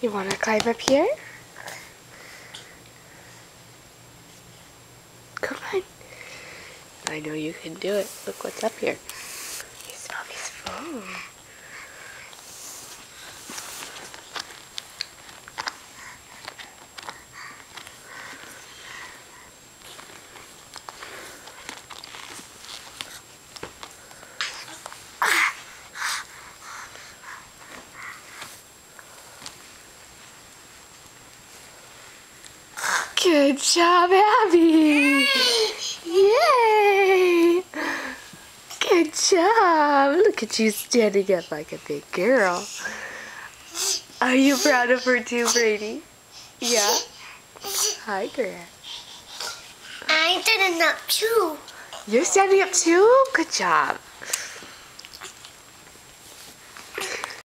You want to climb up here? Come on. I know you can do it. Look what's up here. He's Mommy's phone. Good job, Abby! Yay! Good job! Look at you standing up like a big girl. Are you proud of her too, Brady? Yeah? Hi, Grant. I'm standing up too. You're standing up too? Good job.